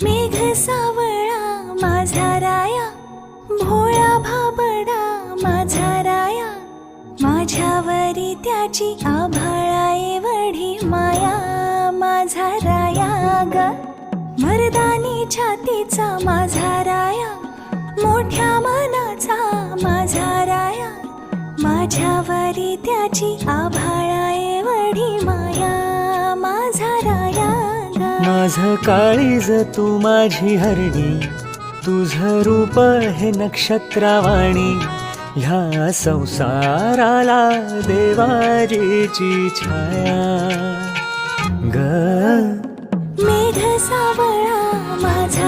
मेघ सावळा माझा राया, भोळा भाबडा माझा राया, माझ्यावरी त्याची आभाळा एवढी माया, माझा राया ग. मर्दानी छातीचा माझा राया, मोठ्या मनाचा माझा राया, माझ्यावरी त्याची आभाळा एवढी माया, माझा राया ग. माझं काळीज तू माझी हरणी, तुझं रूप हे नक्षत्रवाणी, ह्या संसाराला देवारीची छाया ग. मेघ सावळा माझा